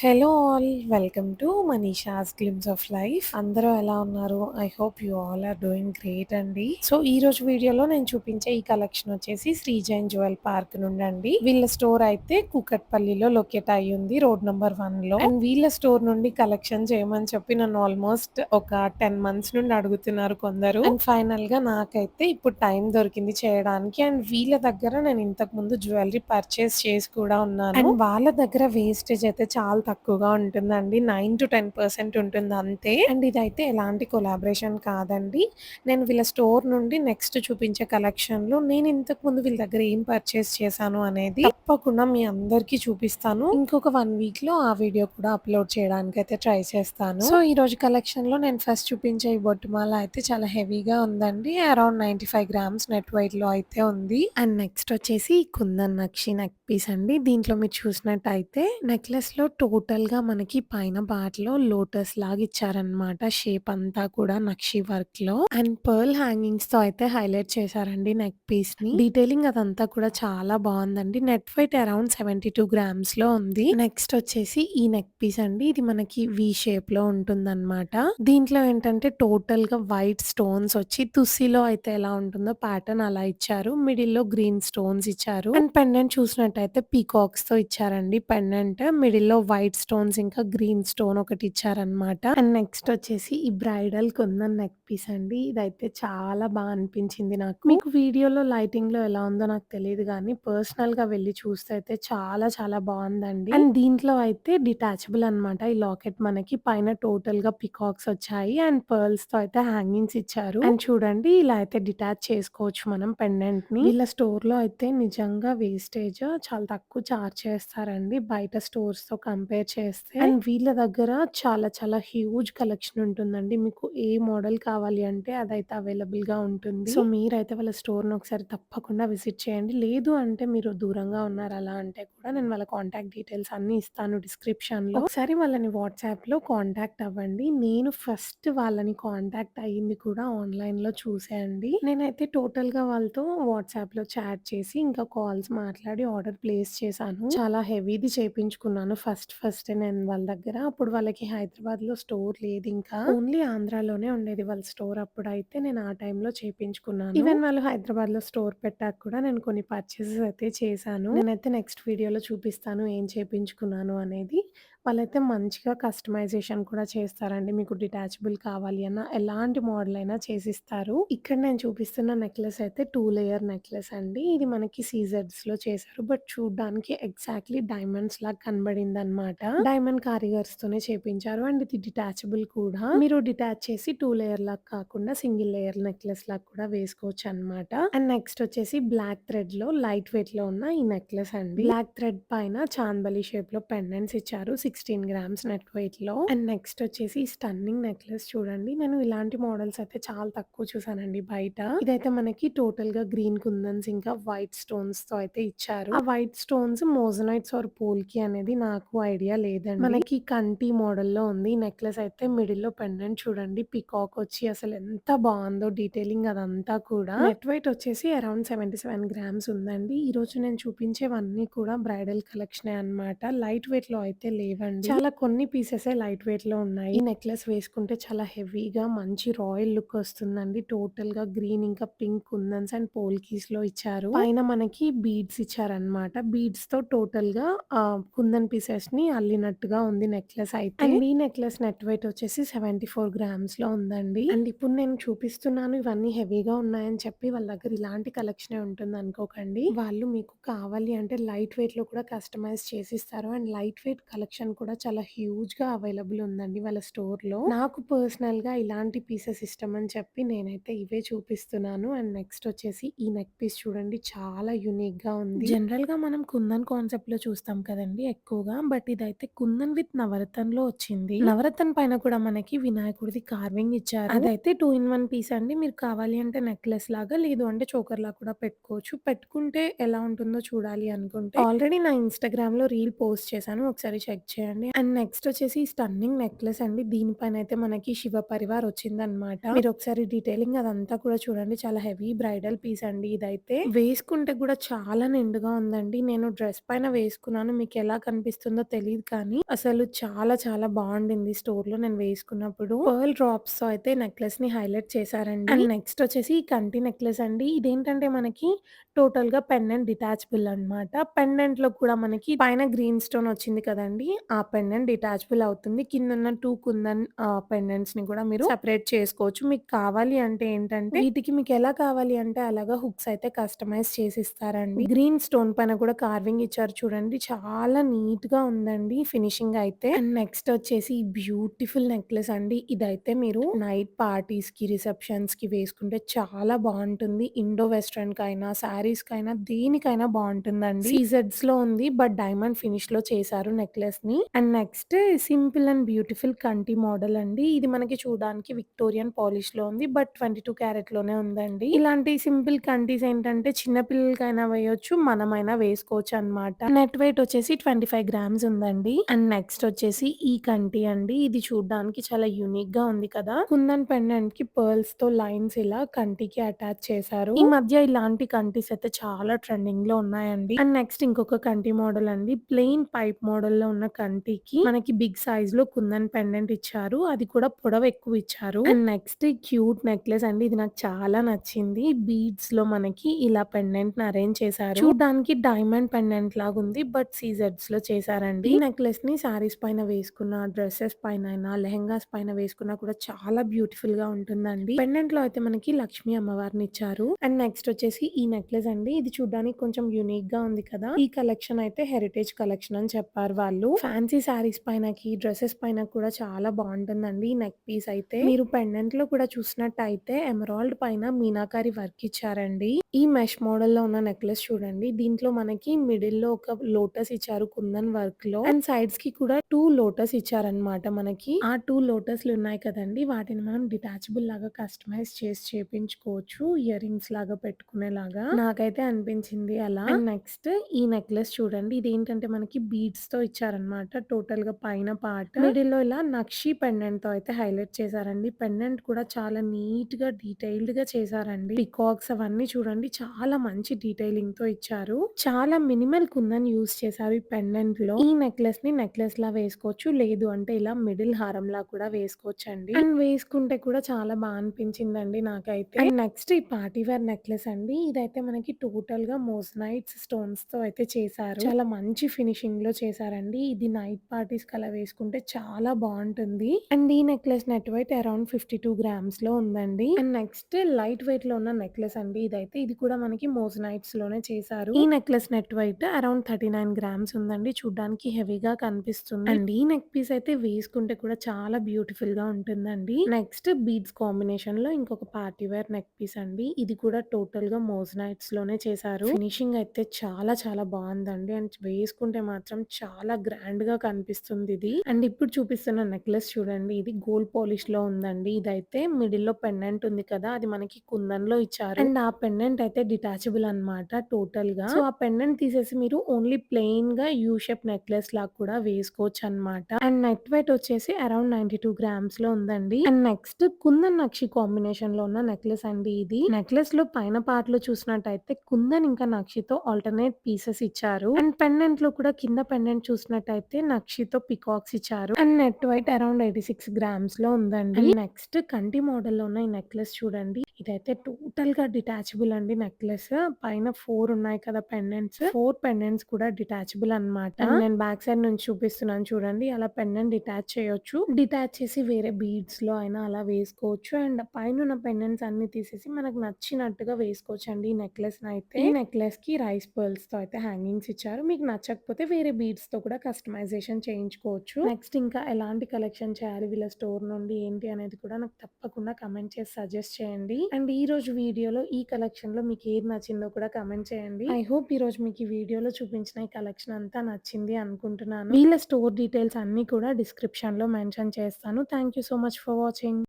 Hello all welcome to Manisha's glimpse of life. అందరూ ఎలా ఉన్నారు? I hope you all are doing great అండి. So ఈ రోజు వీడియోలో నేను చూపించే ఈ కలెక్షన్ వచ్చేసి శ్రీ జైన్ జ్యువెల్ పార్క్ నుండి అండి. వీళ్ళ స్టోర్ అయితే కూకట్పల్లిలో లొకేట్ అయ్యి ఉంది, రోడ్ నెంబర్ 1 లో. అండ్ వీళ్ళ స్టోర్ నుండి కలెక్షన్ చేయమని చెప్పి నన్ను ఆల్మోస్ట్ ఒక 10 మంత్స్ నుండి అడుగుతున్నారు కొందరు. అండ్ ఫైనల్ గా నాకైతే ఇప్పుడు టైం దొరికింది చేయడానికి. అండ్ వీళ్ళ దగ్గర నేను ఇంతకు ముందు జ్యువెలరీ పర్చేస్ చేసి కూడా ఉన్నాను. అండ్ వాళ్ళ దగ్గర వేస్టేజ్ అయితే చాలా తక్కువగా ఉంటుందండి. 9 to 10% ఉంటుంది అంతే. అండ్ ఇదైతే ఎలాంటి కొలాబరేషన్ కాదండి. నేను వీళ్ళ స్టోర్ నుండి నెక్స్ట్ చూపించే కలెక్షన్లు నేను ఇంతకు ముందు వీళ్ళ దగ్గర ఏం పర్చేస్ చేశాను అనేది తప్పకుండా మీ అందరికీ చూపిస్తాను. ఇంకొక 1 వీక్ లో ఆ వీడియో కూడా అప్లోడ్ చేయడానికి అయితే ట్రై చేస్తాను. సో ఈ రోజు కలెక్షన్ లో నేను ఫస్ట్ చూపించే ఈ బొట్టుమాల అయితే చాలా హెవీగా ఉందండి. అరౌండ్ 95 గ్రామ్స్ నెట్ వెయిట్ లో అయితే ఉంది. అండ్ నెక్స్ట్ వచ్చేసి ఈ కుందన్ నక్షి నెక్ పీస్ అండి. దీంట్లో మీరు చూసినట్టయితే నెక్లెస్ లో టోటల్ గా మనకి పైన పార్ట్ లో లోటస్ లాగా ఇచ్చారనమాట. షేప్ అంతా కూడా నక్షి వర్క్ లో అండ్ పర్ల్ హ్యాంగింగ్స్ తో అయితే హైలైట్ చేశారండి నెక్ పీస్ ని. డీటెయిలింగ్ అదంతా కూడా చాలా బాగుందండి. నెట్ వెయిట్ అరౌండ్ 72 గ్రామ్స్ లో ఉంది. నెక్స్ట్ వచ్చేసి ఈ నెక్ పీస్ అండి. ఇది మనకి వి షేప్ లో ఉంటుందన్నమాట. దీంట్లో ఏంటంటే టోటల్ గా వైట్ స్టోన్స్ వచ్చి తుస్సిలో అయితే ఎలా ఉంటుందో ప్యాటర్న్ అలా ఇచ్చారు. మిడిల్ లో గ్రీన్ స్టోన్స్ ఇచ్చారు. అండ్ పెండెంట్ చూసినట్టయితే పీకాక్స్ తో ఇచ్చారండి. పెండెంట్ మిడిల్ లో వైట్ స్టోన్స్ ఇంకా గ్రీన్ స్టోన్ ఒకటి ఇచ్చారనమాట. అండ్ నెక్స్ట్ వచ్చేసి ఈ బ్రైడల్ కుందన్ నెక్ పీస్ అండి. ఇదైతే చాలా బాగా అనిపించింది నాకు. మీకు వీడియోలో లైటింగ్ లో ఎలా ఉందో నాకు తెలియదు కానీ పర్సనల్ గా వెళ్ళి చూస్తే అయితే చాలా చాలా బాగుందండి. అండ్ దీంట్లో అయితే డిటాచబుల్ అన్నమాట. ఈ లాకెట్ మనకి పైన టోటల్ గా పికాక్స్ వచ్చాయి అండ్ పర్ల్స్ తో అయితే హ్యాంగింగ్స్ ఇచ్చారు. అండ్ చూడండి ఇలా అయితే డిటాచ్ చేసుకోవచ్చు మనం పెండెంట్ ని. వీళ్ళ స్టోర్ లో అయితే నిజంగా వేస్టేజ్ చాలా తక్కువ చార్జ్ చేస్తారండి బయట స్టోర్స్ తో కంపేర్ చేస్తే. అండ్ వీళ్ళ దగ్గర చాలా చాలా హ్యూజ్ కలెక్షన్ ఉంటుందండి. మీకు ఏ మోడల్ కావాలి అంటే అదైతే అవైలబుల్ గా ఉంటుంది. సో మీరైతే వాళ్ళ స్టోర్ ని ఒకసారి తప్పకుండా విజిట్ చేయండి. లేదు అంటే మీరు దూరంగా ఉన్నారు అలా అంటే కూడా నేను వాళ్ళ కాంటాక్ట్ డీటెయిల్స్ అన్ని ఇస్తాను డిస్క్రిప్షన్ లో. ఒకసారి వాళ్ళని వాట్సాప్ లో కాంటాక్ట్ అవ్వండి. నేను ఫస్ట్ వాళ్ళని కాంటాక్ట్ అయ్యింది కూడా ఆన్లైన్ లో చూసేయండి. నేనైతే టోటల్ గా వాళ్ళతో వాట్సాప్ లో చాట్ చేసి ఇంకా కాల్స్ మాట్లాడి ఆర్డర్ ప్లేస్ చేశాను. చాలా హెవీది చేపించుకున్నాను ఫస్ట్ నేను వాళ్ళ దగ్గర. అప్పుడు వాళ్ళకి హైదరాబాద్ లో స్టోర్ లేదు, ఇంకా ఓన్లీ ఆంధ్రాలోనే ఉండేది వాళ్ళ స్టోర్. అప్పుడైతే నేను ఆ టైంలో చేపించుకున్నాను. ఈవెన్ వాళ్ళు హైదరాబాద్ లో స్టోర్ పెట్టాక కూడా నేను కొన్ని పర్చేసెస్ అయితే చేశాను. నేనైతే నెక్స్ట్ వీడియోలో చూపిస్తాను ఏం చేపించుకున్నాను అనేది. వాళ్ళైతే మంచిగా కస్టమైజేషన్ కూడా చేస్తారండి. మీకు డిటాచబుల్ కావాలి అన్న ఎలాంటి మోడల్ అయినా చేసిస్తారు. ఇక్కడ నేను చూపిస్తున్న నెక్లెస్ అయితే 2 లేయర్ నెక్లెస్ అండి. ఇది మనకి సీజెడ్స్ లో చేశారు. బట్ చూడ్డానికి ఎగ్జాక్ట్లీ డైమండ్స్ లాగా కనబడింది అనమాట. డైమండ్ కారిగర్స్ తోనే చేపించారు. అండ్ ఇది డిటాచబుల్ కూడా. మీరు డిటాచ్ చేసి 2 లేయర్ లాగా కాకుండా సింగిల్ లేయర్ నెక్లెస్ లాగా కూడా వేసుకోవచ్చు అనమాట. అండ్ నెక్స్ట్ వచ్చేసి బ్లాక్ థ్రెడ్ లో లైట్ వెయిట్ లో ఉన్న ఈ నెక్లెస్ అండి. బ్లాక్ థ్రెడ్ పైన చాందబలి షేప్ లో పెండెంట్స్ ఇచ్చారు 16 గ్రామ్స్ నెట్ వెయిట్ లో. అండ్ నెక్స్ట్ వచ్చేసి స్టన్నింగ్ నెక్లెస్ చూడండి. నేను ఇలాంటి మోడల్స్ అయితే చాలా తక్కువ చూసానండి బయట. ఇదైతే మనకి టోటల్ గా గ్రీన్ కుందన్స్ ఇంకా వైట్ స్టోన్స్ తో అయితే ఇచ్చారు. ఆ వైట్ స్టోన్స్ మోజనైట్స్ ఆర్ పోల్కి అనేది నాకు ఐడియా లేదండి. మనకి కంటి మోడల్ లో ఉంది నెక్లెస్ అయితే. మిడిల్ లో పెండెంట్ చూడండి పికాక్ వచ్చి అసలు ఎంత బాగుందో డీటెయిలింగ్ అదంతా కూడా. నెట్ వెయిట్ వచ్చేసి అరౌండ్ 77 గ్రామ్స్ ఉందండి. ఈ రోజు నేను చూపించేవన్నీ కూడా బ్రైడల్ కలెక్షన్ అన్నమాట. లైట్ వెయిట్ లో అయితే లేవండి. చాలా కొన్ని పీసెస్ లైట్ వెయిట్ లో ఉన్నాయి. ఈ నెక్లెస్ వేసుకుంటే చాలా హెవీగా మంచి రాయల్ లుక్ వస్తుందండి. టోటల్ గా గ్రీన్ ఇంకా పింక్ కుందన్స్ అండ్ పోల్కీస్ లో ఇచ్చారు. పైన మనకి బీడ్స్ ఇచ్చారనమాట. బీడ్స్ తో టోటల్ గా కుందన్ పీసెస్ ని అల్లినట్టుగా ఉంది నెక్లెస్ అయితే. అండ్ ఈ నెక్లెస్ నెట్ వెయిట్ వచ్చేసి 74 గ్రామ్స్ లో ఉందండి. అండ్ ఇప్పుడు నేను చూపిస్తున్నాను ఇవన్నీ హెవీగా ఉన్నాయని చెప్పి వాళ్ళ దగ్గర ఇలాంటి కలెక్షన్ ఉంటుంది అనుకోకండి. వాళ్ళు మీకు కావాలి అంటే లైట్ వెయిట్ లో కూడా కస్టమైజ్ చేసిస్తారు. అండ్ లైట్ వెయిట్ కలెక్షన్ కూడా చాలా హ్యూజ్ గా అవైలబుల్ ఉందండి వాళ్ళ స్టోర్ లో. నాకు పర్సనల్ గా ఇలాంటి పీసెస్ ఇష్టం అని చెప్పి నేనైతే ఇవే చూపిస్తున్నాను. అండ్ నెక్స్ట్ వచ్చేసి ఈ నెక్ పీస్ చూడండి చాలా యూనిక్ గా ఉంది. జనరల్ గా మనం కుందన్ కాన్సెప్ట్ లో చూస్తాం కదండి ఎక్కువగా. బట్ ఇదైతే కుందన్ విత్ నవరత్న్ లో వచ్చింది. నవరత్న్ పైన కూడా మనకి వినాయకుడిది కార్వింగ్ ఇచ్చారు. అదైతే 2 in 1 పీస్ అండి. మీరు కావాలి అంటే నెక్లెస్ లాగా, లేదు అంటే చోకర్ లాగా కూడా పెట్టుకోవచ్చు. పెట్టుకుంటే ఎలా ఉంటుందో చూడాలి అనుకుంటే ఆల్రెడీ నా ఇన్స్టాగ్రామ్ లో రీల్ పోస్ట్ చేశాను, ఒకసారి చెక్ చేయండి. అండ్ నెక్స్ట్ వచ్చేసి స్టన్నింగ్ నెక్లెస్ అండి. దీనిపైన అయితే మనకి శివ పరివార్ వచ్చిందనమాట. మీరు ఒకసారి డీటెయిలింగ్ అదంతా కూడా చూడండి. చాలా హెవీ బ్రైడల్ పీస్ అండి. ఇదైతే వేసుకుంటే కూడా చాలా నిండుగా ఉందండి. నేను డ్రెస్ పైన వేసుకున్నాను, మీకు ఎలా కనిపిస్తుందో తెలియదు తెలీదు కానీ అసలు చాలా చాలా బాగుండింది స్టోర్‌లో నేను వేసుకున్నప్పుడు. పర్ల్ డ్రాప్స్‌తో అయితే నెక్లెస్‌ని హైలైట్ చేశారండి. అండ్ నెక్స్ట్ వచ్చేసి ఈ కంటి నెక్లెస్ అండి. ఇదేంటంటే మనకి టోటల్‌గా పెండెంట్ డిటాచబుల్ అనమాట. పెండెంట్‌లో కూడా మనకి పైన గ్రీన్ స్టోన్ వచ్చింది కదండీ! ఆ పెండెంట్ డిటాచబుల్ అవుతుంది. కిందున్న 2 కుందన్ పెండెంట్స్‌ని కూడా మీరు సెపరేట్ చేసుకోవచ్చు. మీకు కావాలి అంటే ఏంటంటే వీటికి మీకెలా కావాలి అంటే అలాగా హుక్స్ అయితే కస్టమైజ్ చేసిస్తారండి. గ్రీన్ స్టోన్ పైన కూడా కార్వింగ్ ఇచ్చారు చూడండి. చాలా నీట్‌గా ఉందండి ఫినిషింగ్ అయితే. అండ్ నెక్స్ట్ వచ్చేసి ఈ బ్యూటిఫుల్ నెక్లెస్ అండి. ఇదైతే మీరు నైట్ పార్టీస్‌కి, రిసెప్షన్స్‌కి వేసుకుంటే చాలా బావుంటుంది. ఇండో వెస్టర్న్‌కైనా, శారీస్‌కైనా దేనికైనా బావుంటుందండి. సీజెడ్స్‌లో ఉంది. బట్ డైమండ్ ఫినిష్‌లో చేశారు నెక్లెస్‌ని. And next simple and beautiful కంటి మోడల్ అండి. ఇది మనకి చూడడానికి విక్టోరియన్ పాలిష్‌లో ఉంది. బట్ 22 క్యారెట్‌లోనే ఉందండి. ఇలాంటి సింపుల్ కంటీస్ ఏంటంటే చిన్న పిల్లలకైనా వేయొచ్చు. మనమైనా వేసుకోవచ్చనమాట. నెట్ వెయిట్ వచ్చేసి 25 గ్రామ్స్ ఉందండి. అండ్ నెక్స్ట్ వచ్చేసి ఈ కంటి అండి. ఇది చూడ్డానికి చాలా యూనిక్‌గా ఉంది కదా! కుందన్ పెండెంట్‌కి పర్ల్స్‌తో లైన్స్ ఇలా కంటికి అటాచ్ చేశారు. ఈ మధ్య ఇలాంటి కంటీస్ అయితే చాలా ట్రెండింగ్‌లో ఉన్నాయండి. అండ్ నెక్స్ట్ ఇంకొక కంటి మోడల్ అండి. ప్లెయిన్ పైప్ మోడల్‌లో ఉన్న కంటికి మనకి బిగ్ సైజ్‌లో కుందన్ పెండెంట్ ఇచ్చారు. అది కూడా పొడవు ఎక్కువ ఇచ్చారు. అండ్ నెక్స్ట్ క్యూట్ నెక్లెస్ అండి. ఇది నాకు చాలా నచ్చింది. బీడ్స్‌లో మనకి ఇలా పెండెంట్‌ని అరేంజ్ చేశారు. చూడ్డానికి డైమండ్ పెండెంట్ లాగుంది. బట్ సీజెడ్స్‌లో చేశారండి. ఈ నెక్లెస్‌ని శారీస్ పైన వేసుకున్న, డ్రెసెస్ పైనైనా, లెహెంగాస్ పైన వేసుకున్నా కూడా చాలా బ్యూటిఫుల్‌గా ఉంటుందండి. పెండెంట్‌లో అయితే మనకి లక్ష్మీ అమ్మవారిని ఇచ్చారు. అండ్ నెక్స్ట్ వచ్చేసి ఈ నెక్లెస్ అండి. ఇది చూడ్డానికి కొంచెం యూనిక్‌గా ఉంది కదా! ఈ కలెక్షన్ అయితే హెరిటేజ్ కలెక్షన్ అని చెప్పారు వాళ్ళు. ఫ్యాన్సీ శారీస్ పైనకి, డ్రెసెస్ పైన కూడా చాలా బావుంటుందండి ఈ నెక్ పీస్ అయితే. మీరు పెండెంట్‌లో కూడా చూసినట్టయితే ఎమరాల్డ్ పైన మీనాకారి వర్క్ ఇచ్చారండి. ఈ మెష్ మోడల్‌లో ఉన్న నెక్లెస్ చూడండి. దీంట్లో మనకి మిడిల్‌లో ఒక లోటస్ ఇచ్చారు కుందన్ వర్క్‌లో. అండ్ సైడ్స్‌కి కూడా 2 లోటస్ ఇచ్చారనమాట మనకి. ఆ 2 లోటస్‌లు ఉన్నాయి కదండీ! వాటిని మనం డిటాచబుల్ లాగా కస్టమైజ్ చేసి చేపించుకోవచ్చు. ఇయర్ రింగ్స్ లాగా పెట్టుకునేలాగా. నాకైతే అనిపించింది అలా. అండ్ నెక్స్ట్ ఈ నెక్లెస్ చూడండి. ఇదేంటంటే మనకి బీడ్స్‌తో ఇచ్చారనమాట. టోటల్‌గా పైన పార్ట్. మిడిల్‌లో ఇలా నక్షి పెండెంట్‌తో అయితే హైలైట్ చేశారండి. పెండెంట్ కూడా చాలా నీట్‌గా, డీటెయిల్డ్‌గా చేశారండి. పికాక్స్ అవన్నీ చూడండి చాలా మంచి డీటెయిలింగ్‌తో ఇచ్చారు. చాలా మినిమల్ కుందన్ యూజ్ చేశారు ఈ పెండెంట్‌లో. ఈ నెక్లెస్‌ని నెక్లెస్‌లా వేసుకోవచ్చు. లేదు అంటే ఇలా మిడిల్ హారంలా కూడా వేసుకోవచ్చండి. అండ్ వేసుకుంటే కూడా చాలా అనిపించిందండి నాకైతే. అండ్ నెక్స్ట్ ఈ పార్టీ వేర్ నెక్లెస్ అండి. ఇదైతే మనకి టోటల్‌గా మోజనైట్స్ స్టోన్స్‌తో అయితే చేశారు. చాలా మంచి ఫినిషింగ్‌లో చేశారండి. ఇది నైట్ పార్టీస్‌కి అలా వేసుకుంటే చాలా బావుంటుంది. అండ్ ఈ నెక్లెస్ నెట్ వెయిట్ అరౌండ్ 52 గ్రామ్స్‌లో ఉందండి. అండ్ నెక్స్ట్ లైట్ వెయిట్‌లో ఉన్న నెక్లెస్ అండి ఇదైతే. ఇది కూడా మనకి మోజనైట్స్‌లోనే చేశారు. ఈ necklace net weight around 39 grams ఉందండి. చూడ్డానికి హెవీగా కనిపిస్తుంది. అండ్ ఈ నెక్ పీస్ అయితే వేసుకుంటే కూడా చాలా బ్యూటిఫుల్‌గా ఉంటుందండి. నెక్స్ట్ బీడ్స్ కాంబినేషన్‌లో ఇంకొక పార్టీ వేర్ నెక్ పీస్ అండి. ఇది కూడా టోటల్‌గా మోజనైట్స్‌లోనే చేశారు. ఫినిషింగ్ అయితే చాలా చాలా బావుందండి. అండ్ వేసుకుంటే మాత్రం చాలా గ్రాండ్‌గా కనిపిస్తుందిది. అండ్ ఇప్పుడు చూపిస్తున్న నెక్లెస్ చూడండి. ఇది గోల్డ్ పాలిష్‌లో ఉందండి. ఇదైతే మిడిల్‌లో పెండెంట్ ఉంది కదా! అది మనకి కుందన్‌లో ఇచ్చారు. అండ్ ఆ పెండెంట్ అయితే డిటాచబుల్ అన్నమాట టోటల్‌గా. సో, ఆ పెండెంట్ తీసేసి మీరు ఓన్లీ ప్లెయిన్‌గా యూ షేప్ నెక్లెస్ లాగా కూడా వేసుకోవచ్చన్నమాట. అండ్ నెట్ వెయిట్ వచ్చేసి అరౌండ్ 92 గ్రామ్స్‌లో ఉందండి. అండ్ నెక్స్ట్ కుందన్ నక్షి కాంబినేషన్‌లో ఉన్న నెక్లెస్ అండి ఇది. నెక్లెస్‌లో పైన పార్ట్‌లో చూసినట్టయితే కుందన్ ఇంకా నక్షితో ఆల్టర్‌నేట్ పీసెస్ ఇచ్చారు. అండ్ పెండెంట్‌లో కూడా కింద పెండెంట్ చూసినట్టయితే నక్షితో పికాక్స్ ఇచ్చారు. అండ్ నెట్ వెయిట్ అరౌండ్ 86 గ్రామ్స్‌లో ఉందండి. అండ్ నెక్స్ట్ కంటి మోడల్‌లో ఉన్న ఈ నెక్లెస్ చూడండి. ఇదైతే టోటల్‌గా డిటాచబుల్ అండి నెక్లెస్. పైన 4 ఉన్నాయి కదా పెండెంట్స్. 4 పెండెంట్స్ కూడా డిటాచబుల్ అన్నమాట. అండ్ నేను బ్యాక్ సైడ్ నుంచి చూపిస్తున్నాను చూడండి. అలా పెండెంట్ డిటాచ్ చేయొచ్చు. డిటాచ్ చేసి వేరే బీడ్స్‌లో అయినా అలా వేసుకోవచ్చు. అండ్ పైనున్న పెండెంట్స్ అన్నీ తీసేసి మనకు నచ్చినట్టుగా వేసుకోవచ్చండి ఈ నెక్లెస్‌నైతే. ఈ నెక్లెస్‌కి రైస్ పర్ల్స్‌తో అయితే హ్యాంగింగ్స్ ఇచ్చారు. మీకు నచ్చకపోతే వేరే బీడ్స్‌తో కూడా కస్టమైజేషన్ చేయించుకోవచ్చు. నెక్స్ట్ ఇంకా ఎలాంటి కలెక్షన్ చేయాలి వీళ్ళ స్టోర్ నుండి ఏంటి అనేది కూడా నాకు తప్పకుండా కమెంట్ చేసి సజెస్ట్ చేయండి. అండ్ ఈ రోజు వీడియోలో ఈ కలెక్షన్‌లో మీకు ఏది నచ్చిందో కూడా కమెంట్ చేయండి. ఐ హోప్ ఈరోజు మీకు ఈ వీడియోలో చూపించిన ఈ కలెక్షన్ అంతా నచ్చింది అనుకుంటున్నాను. వీళ్ళ స్టోర్ డీటెయిల్స్ అన్నీ కూడా డిస్క్రిప్షన్‌లో మెన్షన్ చేస్తాను. Thank you so much for watching.